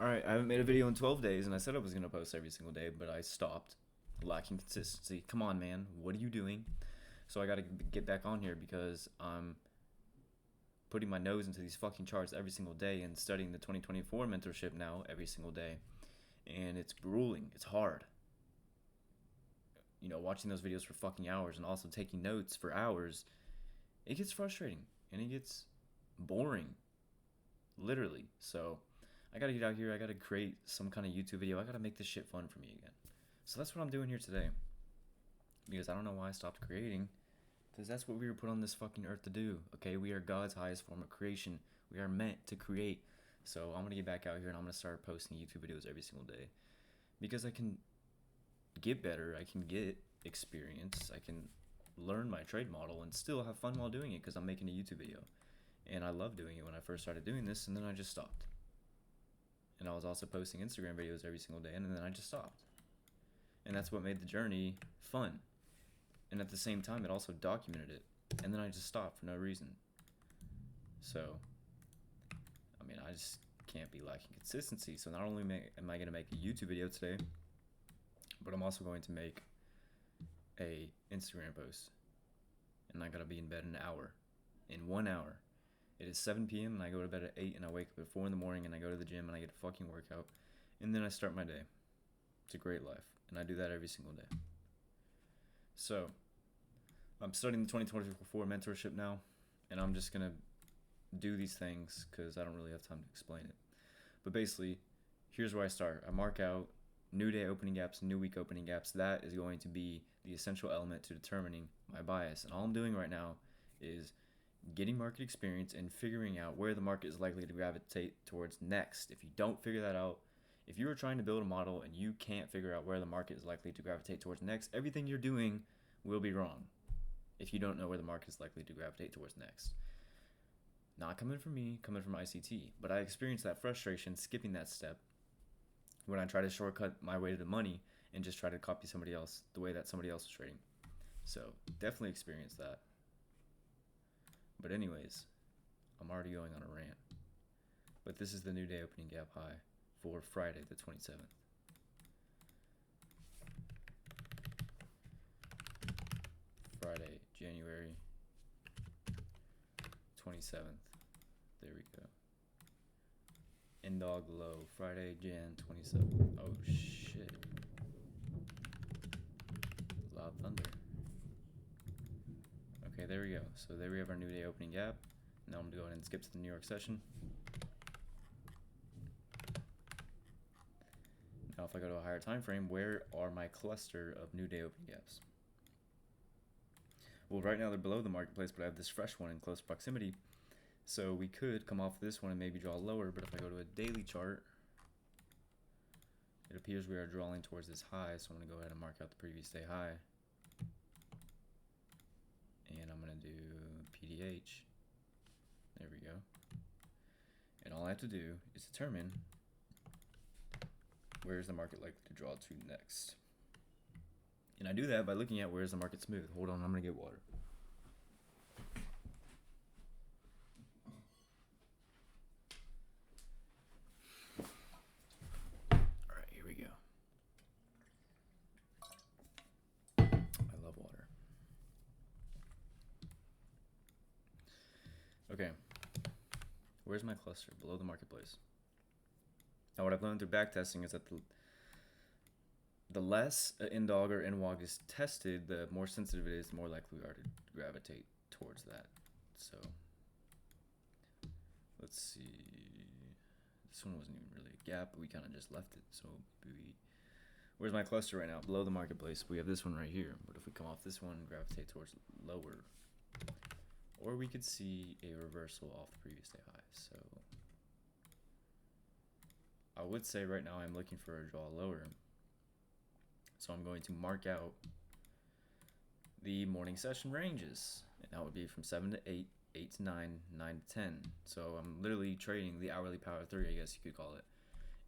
Alright, I haven't made a video in 12 days, and I said I was going to post every single day, but I stopped. Lacking consistency. Come on, man. What are you doing? So I gotta get back on here because I'm putting my nose into these fucking charts every single day and studying the 2024 mentorship now every single day. And it's grueling. It's hard. You know, watching those videos for fucking hours and also taking notes for hours, it gets frustrating and it gets boring. Literally. So I gotta get out here. I gotta create some kind of YouTube video. I gotta make this shit fun for me again. So that's what I'm doing here today. Because I don't know why I stopped creating. Because that's what we were put on this fucking earth to do. Okay, we are God's highest form of creation. We are meant to create. So I'm gonna get back out here and I'm gonna start posting YouTube videos every single day. Because I can get better. I can get experience. I can learn my trade model and still have fun while doing it because I'm making a YouTube video. And I love doing it when I first started doing this, and then I just stopped. And I was also posting Instagram videos every single day, and then I just stopped. And that's what made the journey fun. And at the same time, it also documented it. And then I just stopped for no reason. So, I mean, I just can't be lacking consistency. So not only am I going to make a YouTube video today, but I'm also going to make a Instagram post. And I got to be in bed an hour. In 1 hour. It is 7 p.m. and I go to bed at 8 and I wake up at 4 in the morning and I go to the gym and I get a fucking workout. And then I start my day. It's a great life. And I do that every single day. So, I'm studying the 2024 mentorship now. And I'm just going to do these things because I don't really have time to explain it. But basically, here's where I start. I mark out new day opening gaps, new week opening gaps. That is going to be the essential element to determining my bias. And all I'm doing right now is getting market experience and figuring out where the market is likely to gravitate towards next. If you don't figure that out, if you are trying to build a model and you can't figure out where the market is likely to gravitate towards next, everything you're doing will be wrong if you don't know where the market is likely to gravitate towards next. Not coming from me, coming from ICT, but I experienced that frustration skipping that step when I try to shortcut my way to the money and just try to copy somebody else, the way that somebody else is trading. So definitely experienced that. But anyways, I'm already going on a rant. But this is the new day opening gap high for Friday the 27th. Friday, January 27th. There we go. Indog low, Friday, Jan 27th. Oh shit. Loud thunder. Okay, there we go. So there we have our new day opening gap. Now I'm going to go ahead and skip to the New York session. Now if I go to a higher time frame, where are my cluster of new day opening gaps? Well, right now they're below the marketplace, but I have this fresh one in close proximity. So we could come off this one and maybe draw lower, but if I go to a daily chart, it appears we are drawing towards this high, so I'm going to go ahead and mark out the previous day high. And I'm going to do PDH. There we go. And all I have to do is determine where is the market likely to draw to next. And I do that by looking at where is the market smooth. Hold on, I'm going to get water. Alright, here we go. I love water. Okay. Where's my cluster? Below the marketplace. Now what I've learned through backtesting is that the less an INDOG or INWOG is tested, the more sensitive it is, the more likely we are to gravitate towards that. So let's see. This one wasn't even really a gap, but we kind of just left it. So where's my cluster right now? Below the marketplace. We have this one right here. But if we come off this one and gravitate towards lower, or we could see a reversal off the previous day high. So I would say right now I'm looking for a draw lower. So I'm going to mark out the morning session ranges. And that would be from 7 to 8, 8 to 9, 9 to 10. So I'm literally trading the hourly power 3, I guess you could call it.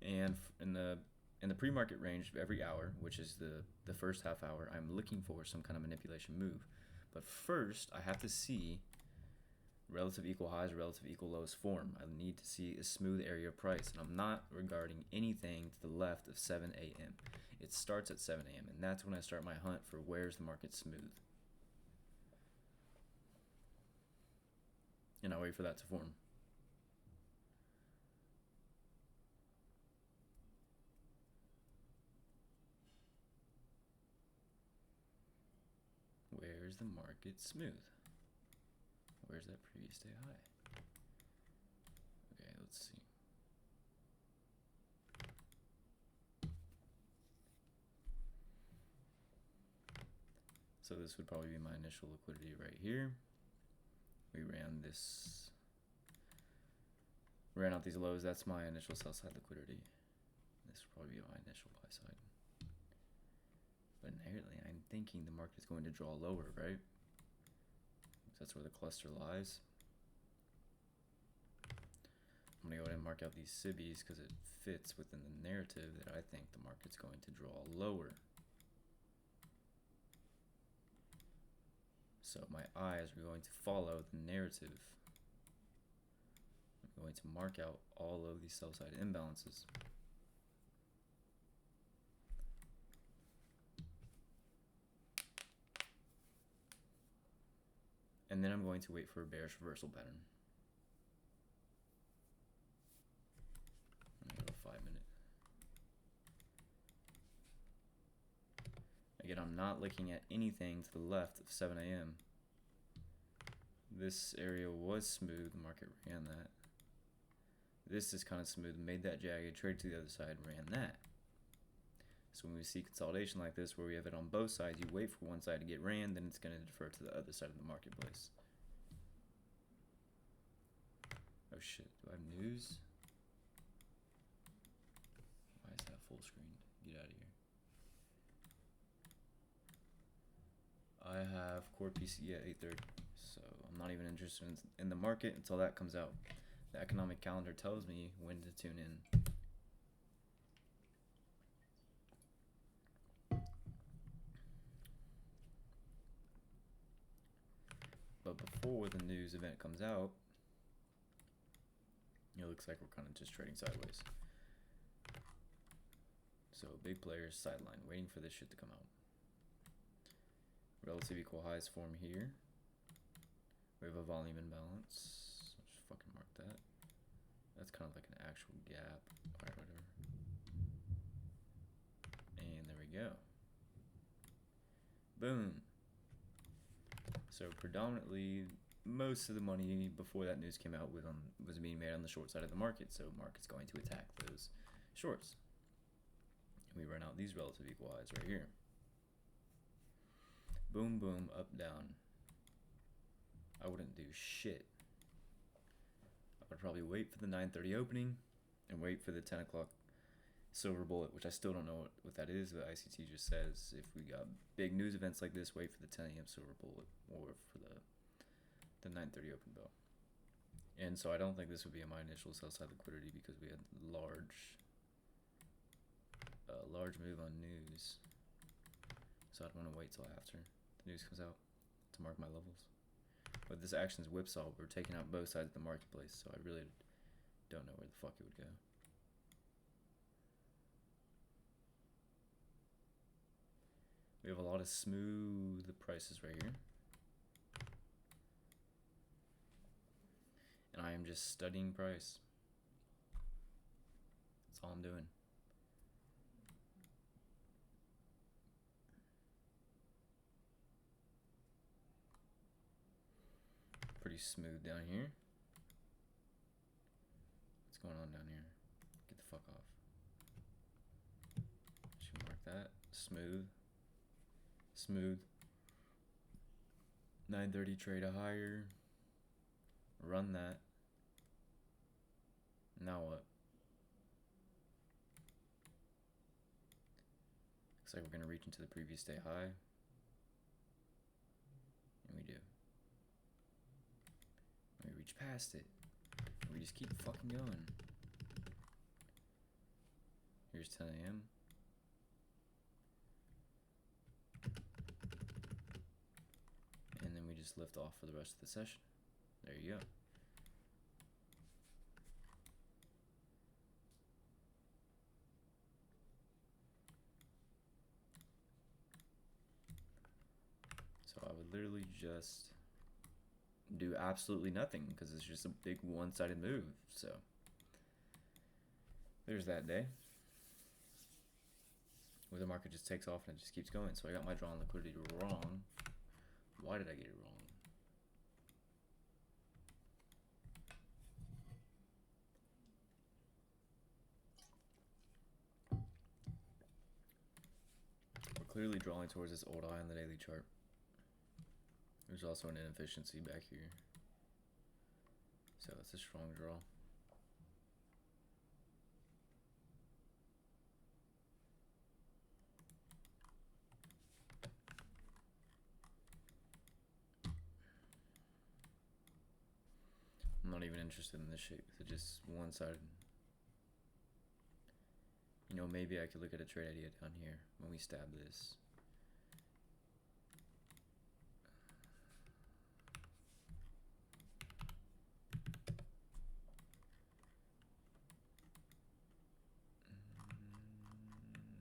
And in the pre-market range of every hour, which is the first half hour, I'm looking for some kind of manipulation move. But first, I have to see relative equal highs, relative equal lows form. I need to see a smooth area of price, and I'm not regarding anything to the left of 7 a.m. It starts at 7 a.m., and that's when I start my hunt for where's the market smooth. And I wait for that to form. Where's the market smooth? Where's that previous day high? Okay, let's see. So this would probably be my initial liquidity right here. We ran out these lows. That's my initial sell side liquidity. This would probably be my initial buy side. But inherently, I'm thinking the market is going to draw lower, right? That's where the cluster lies. I'm going to go ahead and mark out these SIBIs because it fits within the narrative that I think the market's going to draw lower. So my eyes are going to follow the narrative. I'm going to mark out all of these sell side imbalances. And then I'm going to wait for a bearish reversal pattern. I'm going to go 5 minute. Again, I'm not looking at anything to the left of 7 a.m. This area was smooth, the market ran that. This is kind of smooth, made that jagged, traded to the other side, ran that. So when we see consolidation like this, where we have it on both sides, you wait for one side to get ran, then it's going to defer to the other side of the marketplace. Oh shit, do I have news? Why is that full screen? Get out of here. I have core PCE at 8:30, so I'm not even interested in the market until that comes out. The economic calendar tells me when to tune in. But before the news event comes out, it looks like we're kind of just trading sideways. So big players sideline, waiting for this shit to come out. Relative equal highs form here. We have a volume imbalance. I'll just fucking mark that. That's kind of like an actual gap. Alright, whatever. And there we go. Boom. So predominantly, most of the money before that news came out was being made on the short side of the market. So market's going to attack those shorts. And we run out these relative equal highs right here. Boom, boom, up, down. I wouldn't do shit. I would probably wait for the 9:30 opening and wait for the 10 o'clock silver bullet, which I still don't know what that is, but ICT just says if we got big news events like this, wait for the 10 a.m. silver bullet or for the 9:30 open bell. And so I don't think this would be my initial sell side liquidity because we had large move on news. So I'd want to wait till after the news comes out to mark my levels. But this action's whipsaw. We're taking out both sides of the marketplace, so I really don't know where the fuck it would go. We have a lot of smooth prices right here. And I am just studying price. That's all I'm doing. Pretty smooth down here. What's going on down here? Get the fuck off. Should mark that. Smooth. Smooth. 9:30 trade a higher. Run that. Now what? Looks like we're going to reach into the previous day high. And we do. We reach past it. And we just keep fucking going. Here's 10 a.m. And then we just lift off for the rest of the session. There you go. So I would literally just do absolutely nothing because it's just a big one-sided move. So there's that day where the market just takes off and it just keeps going. So I got my draw on liquidity wrong. Why did I get it wrong? We're clearly drawing towards this old eye on the daily chart. There's also an inefficiency back here. So it's a strong draw. I'm not even interested in this shape because it's just one-sided. You know, maybe I could look at a trade idea down here when we stab this.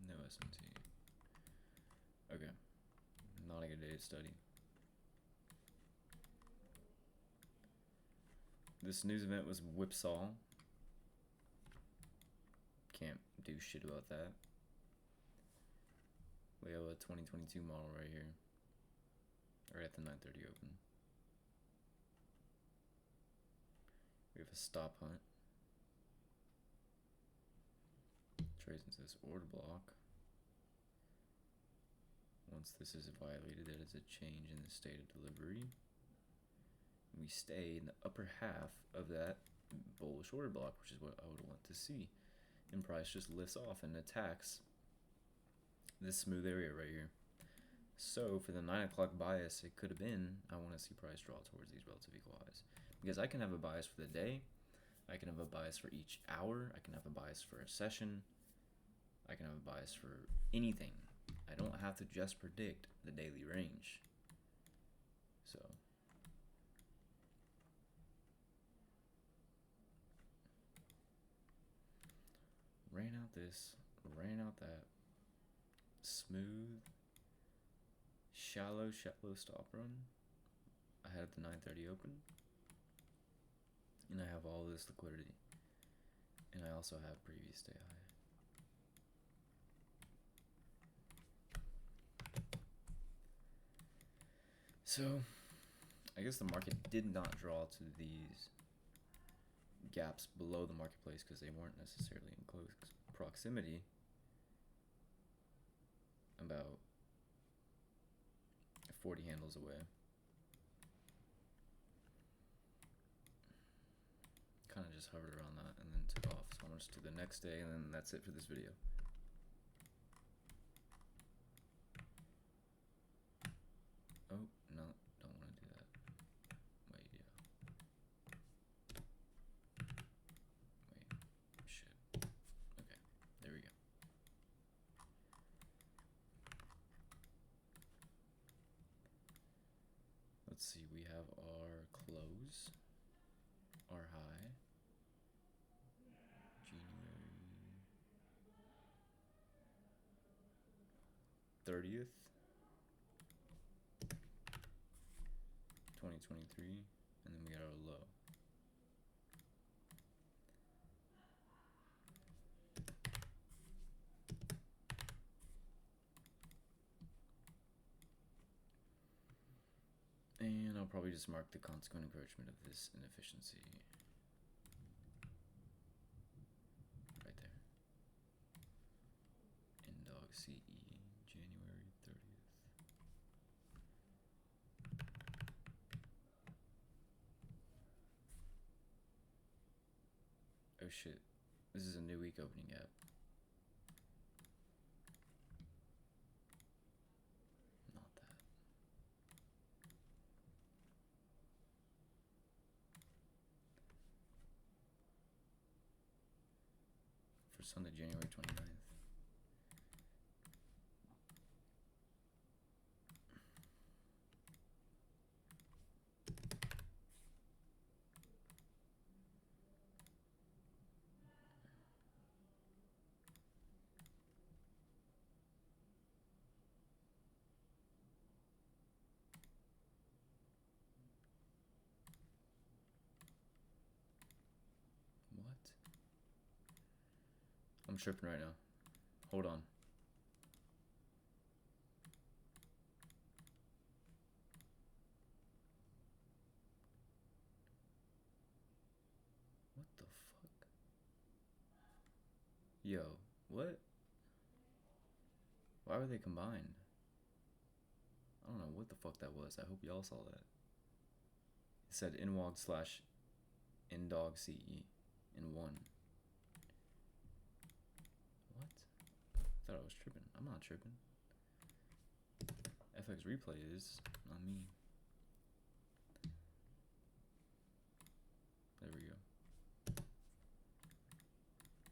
No SMT. Okay. Not a good day to study. This news event was whipsaw. Can't do shit about that. We have a 2022 model right here. Right at the 9:30 open. We have a stop hunt. Trades into this order block. Once this is violated, that is a change in the state of delivery. We stay in the upper half of that bullish order block, which is what I would want to see. And price just lifts off and attacks this smooth area right here. So for the 9 o'clock bias, it could have been, I want to see price draw towards these relative equal highs. Because I can have a bias for the day, I can have a bias for each hour, I can have a bias for a session, I can have a bias for anything. I don't have to just predict the daily range. So ran out this, ran out that. Smooth, shallow stop run. I had the 9:30 open. And I have all this liquidity. And I also have previous day high. So, I guess the market did not draw to these gaps below the marketplace because they weren't necessarily in close proximity. About 40 handles away. Kind of just hovered around that and then took off. So I'm just to the next day and then that's it for this video. Oh, no, don't want to do that. Wait, yeah. Wait, shit. Okay, there we go. Let's see, we have our close, our high, January 30th, 2023, and then we got our low. And I'll probably just mark the consequent encroachment of this inefficiency right there. Indog CE, January 30th. Oh shit, this is a new week opening gap. Not that. For Sunday, January 29th. I'm tripping right now. Hold on. What the fuck? Yo, what? Why were they combined? I don't know what the fuck that was. I hope y'all saw that. It said inwog slash indog CE in one. What? I thought I was tripping. I'm not tripping. FX replay is, not me. There we go.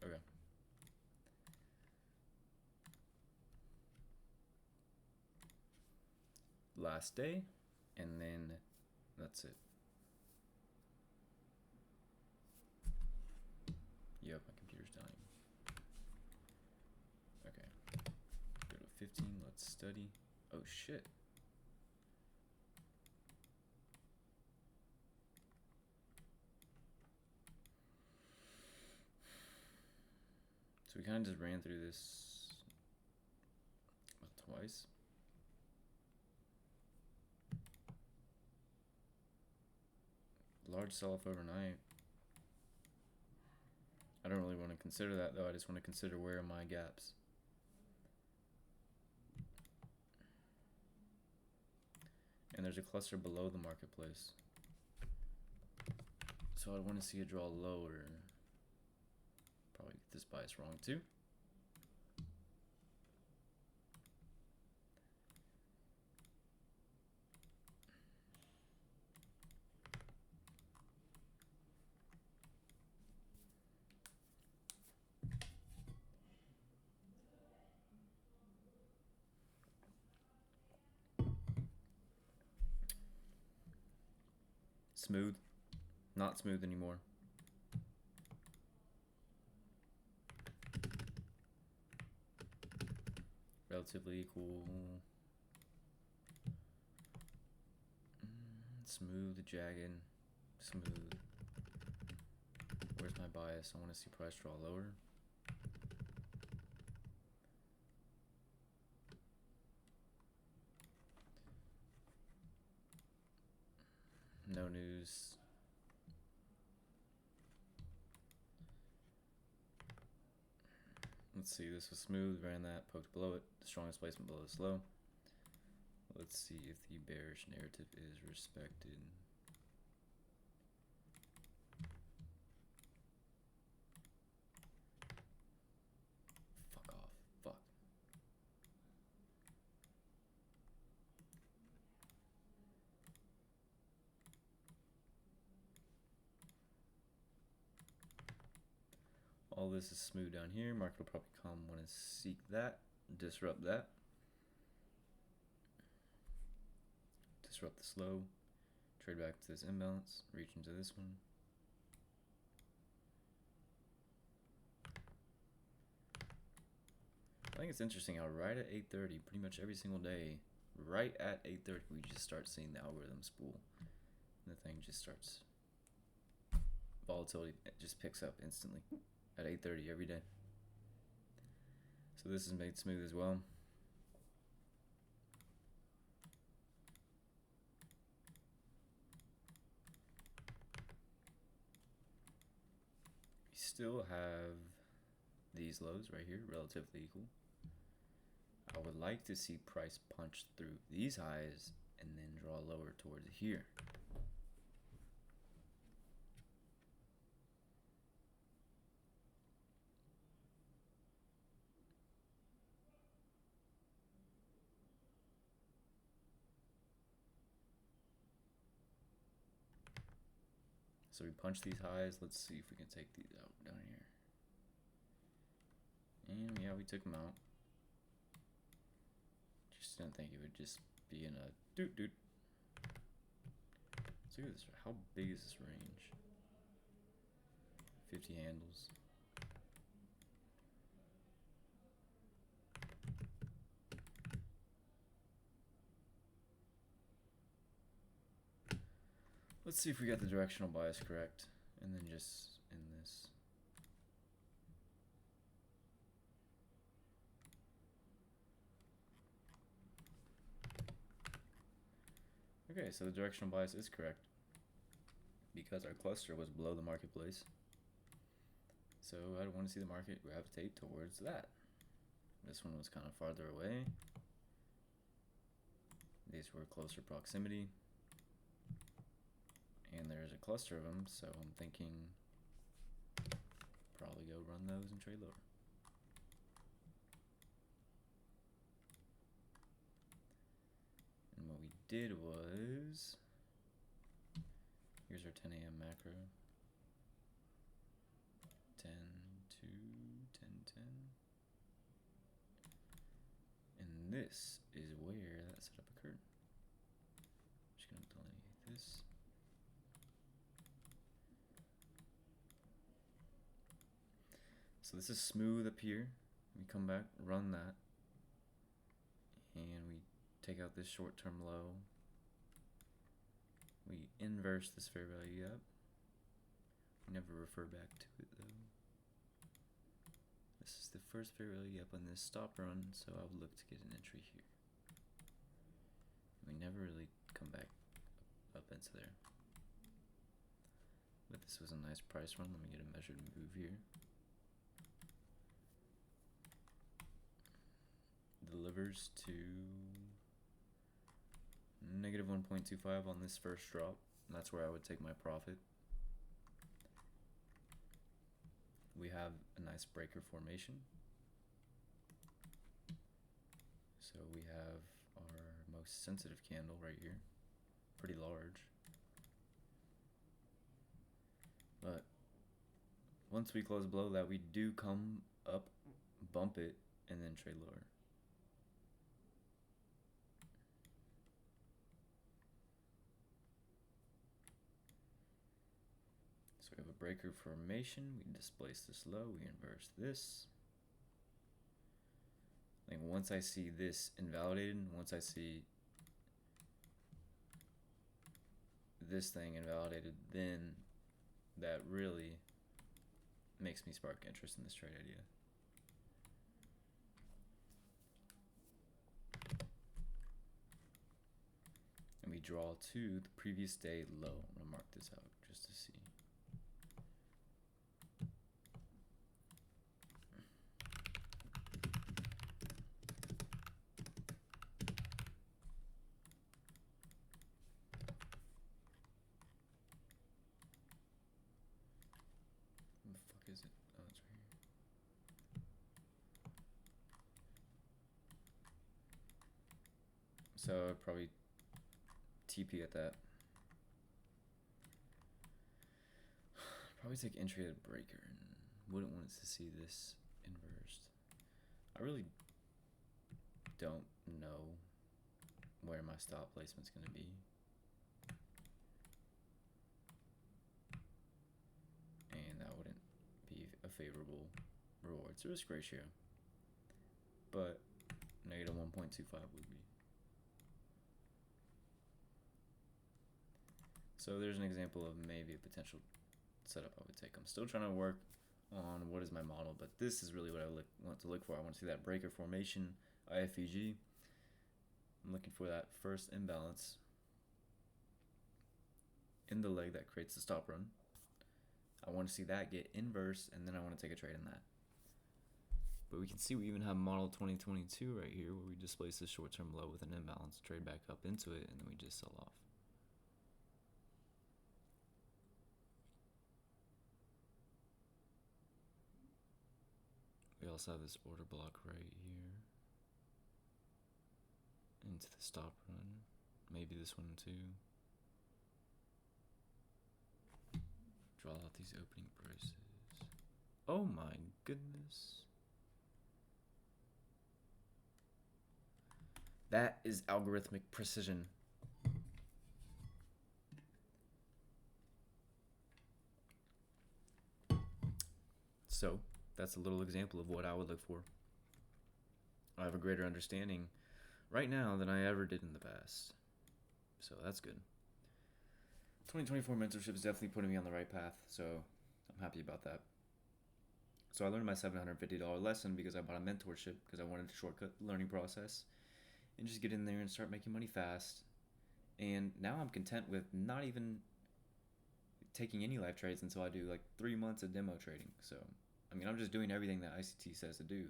Okay. Last day, and then that's it. Yep, my computer's dying. Okay. Go to 15, let's study. Oh shit. So we kind of just ran through this twice. Large sell-off overnight. I don't really want to consider that though. I just want to consider where are my gaps. And there's a cluster below the marketplace. So I want to see it draw lower. Probably get this bias wrong too. Smooth. Not smooth anymore. Relatively equal. Smooth, jagged, smooth. Where's my bias? I want to see price draw lower. No news. Let's see, this was smooth, ran that, poked below it, the strongest placement below the slow. Let's see if the bearish narrative is respected. Fuck off, fuck. All this is smooth down here. Market will probably come, want to seek that, disrupt that. Disrupt the slow, trade back to this imbalance, reach into this one. I think it's interesting how right at 8:30, pretty much every single day, right at 8:30, we just start seeing the algorithm spool. And the thing just starts, volatility, it just picks up instantly at 8:30 every day. So this is made smooth as well. We still have these lows right here, relatively equal. I would like to see price punch through these highs and then draw lower towards here. So we punch these highs. Let's see if we can take these out down here. And yeah, we took them out. Just didn't think it would just be in a doot. Let's look at this. How big is this range? 50 handles. Let's see if we got the directional bias correct, and then just in this. Okay, so the directional bias is correct because our cluster was below the marketplace. So I want to see the market gravitate towards that. This one was kind of farther away. These were closer proximity. And there's a cluster of them, so I'm thinking probably go run those and trade lower. And what we did was, here's our 10 a.m. macro. 10, 2, 10, 10. And this is where that setup occurred. I'm just going to delineate this. So this is smooth up here. We come back, run that, and we take out this short-term low. We inverse this fair value gap. We never refer back to it though. This is the first fair value gap on this stop run, so I would look to get an entry here. We never really come back up into there. But this was a nice price run. Let me get a measured move here. Delivers to negative 1.25 on this first drop. That's where I would take my profit. We have a nice breaker formation. So we have our most sensitive candle right here. Pretty large. But once we close below that, we do come up, bump it, and then trade lower. So we have a breaker formation, we displace this low, we inverse this. Like once I see this invalidated, once I see this thing invalidated, then that really makes me spark interest in this trade idea. And we draw to the previous day low. I'm gonna mark this out just to see. Where the fuck is it? Oh, it's right here. So I'd probably TP at that. Probably take entry at a breaker and wouldn't want to see this inversed. I really don't know where my stop placement's going to be. And that wouldn't be a favorable reward to risk ratio. But negative 1.25 would be. So there's an example of maybe a potential setup I would take. I'm still trying to work on what is my model, but this is really what I want to look for. I want to see that breaker formation, IFEG. I'm looking for that first imbalance in the leg that creates the stop run. I want to see that get inverse, and then I want to take a trade in that. But we can see we even have model 2022 right here, where we displace the short-term low with an imbalance, trade back up into it, and then we just sell off. We also have this order block right here into the stop run. Maybe this one too. Draw out these opening prices. Oh my goodness. That is algorithmic precision. So that's a little example of what I would look for. I have a greater understanding right now than I ever did in the past. So that's good. 2024 mentorship is definitely putting me on the right path, so I'm happy about that. So I learned my $750 lesson because I bought a mentorship because I wanted to shortcut the learning process and just get in there and start making money fast And now I'm content with not even taking any live trades until I do like 3 months of demo trading. So, I mean, I'm just doing everything that ICT says to do.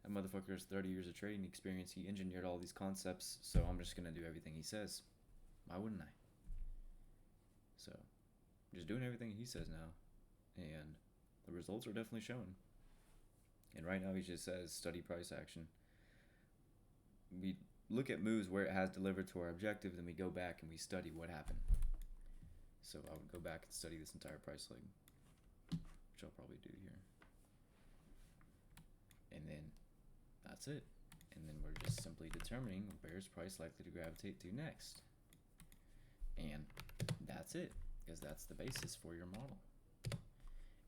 That motherfucker has 30 years of trading experience. He engineered all these concepts, so I'm just gonna do everything he says. Why wouldn't I? So, I'm just doing everything he says now, and the results are definitely showing. And right now he just says study price action. We look at moves where it has delivered to our objective, then we go back and we study what happened. So I would go back and study this entire price leg, which I'll probably do here. And then that's it. And then we're just simply determining where's price likely to gravitate to next. And that's it, because that's the basis for your model.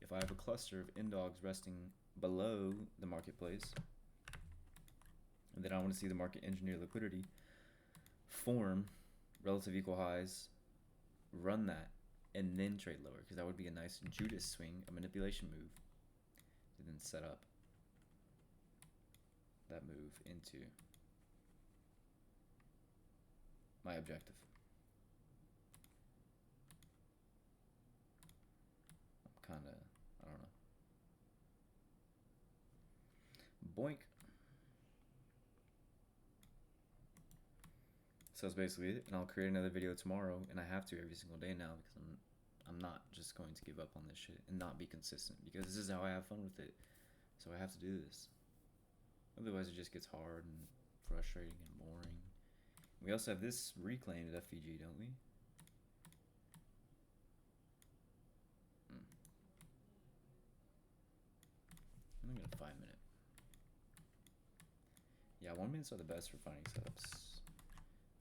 If I have a cluster of indogs resting below the marketplace, and then I want to see the market engineer liquidity form relative equal highs, run that, and then trade lower, because that would be a nice Judas swing, a manipulation move, to then set up that move into my objective. I'm kind of, I don't know. Boink. So that's basically it, and I'll create another video tomorrow, and I have to every single day now, because I'm not just going to give up on this shit and not be consistent, because this is how I have fun with it. So I have to do this. Otherwise it just gets hard and frustrating and boring. We also have this reclaimed at FVG, don't we? I'm gonna get a 5 minute. Yeah, 1 minutes are the best for finding setups.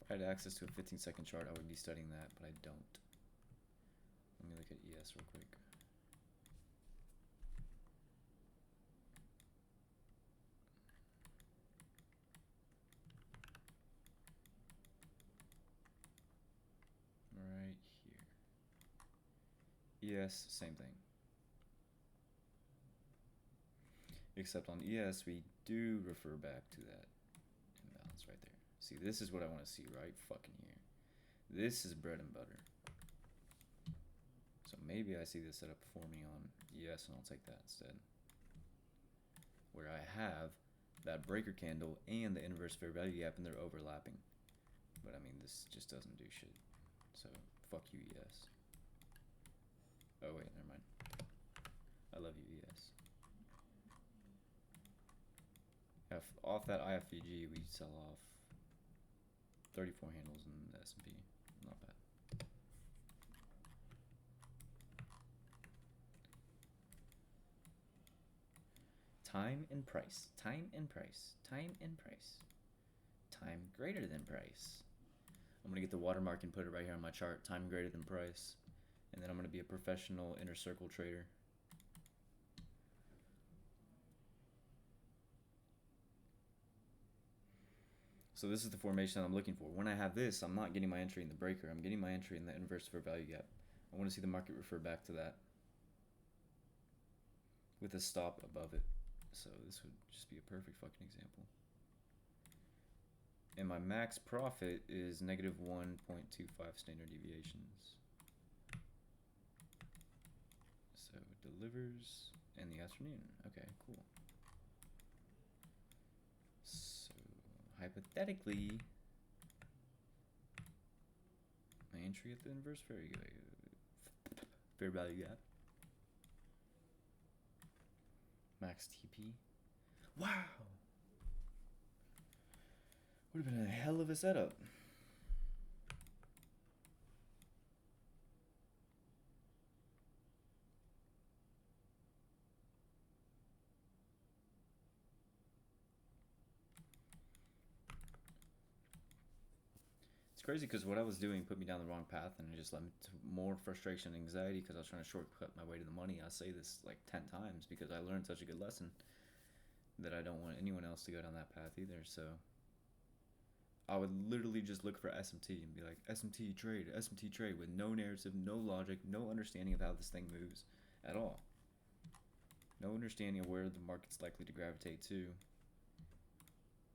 If I had access to a 15-second chart, I would be studying that, but I don't. Let me look at ES real quick. Right here. ES, same thing. Except on ES, we do refer back to that imbalance right there. See, this is what I want to see right fucking here. This is bread and butter. So maybe I see this setup forming on ES, and I'll take that instead. Where I have that breaker candle and the inverse fair value gap, and they're overlapping. But I mean, this just doesn't do shit. So, fuck you, ES. Oh wait, never mind. I love you, ES. Off that IFVG, we sell off 34 handles in the S&P. Not bad. Time and price. Time and price. Time and price. Time greater than price. I'm going to get the watermark and put it right here on my chart. Time greater than price. And then I'm going to be a professional inner circle trader. So this is the formation I'm looking for. When I have this, I'm not getting my entry in the breaker. I'm getting my entry in the inverse fair value gap. I want to see the market refer back to that with a stop above it. So this would just be a perfect fucking example. And my max profit is negative 1.25 standard deviations. So it delivers in the afternoon. Okay, cool. So hypothetically, my entry at the inverse fair value gap. Max TP. Wow! Would have been a hell of a setup. It's crazy because what I was doing put me down the wrong path, and it just led me to more frustration and anxiety because I was trying to shortcut my way to the money. I say this like 10 times because I learned such a good lesson that I don't want anyone else to go down that path either. So I would literally just look for SMT and be like, SMT trade with no narrative, no logic, no understanding of how this thing moves at all. No understanding of where the market's likely to gravitate to.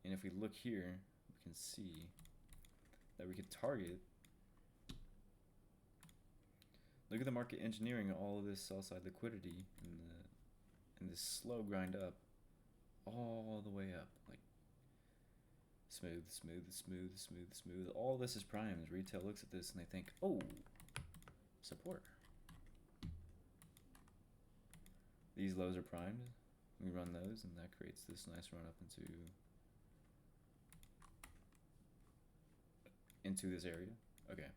And if we look here, we can see that we could target. Look at the market engineering all of this sell side liquidity and this slow grind up all the way up, like smooth, smooth, smooth, smooth, smooth. All this is primed. Retail looks at this and they think, oh, support. These lows are primed. We run those, and that creates this nice run up into this area. Okay,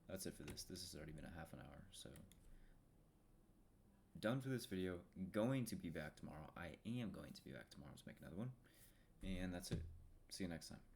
that's it for this. This has already been a half an hour, so done for this video. Going to be back tomorrow. I am going to be back tomorrow to make another one, and that's it. See you next time.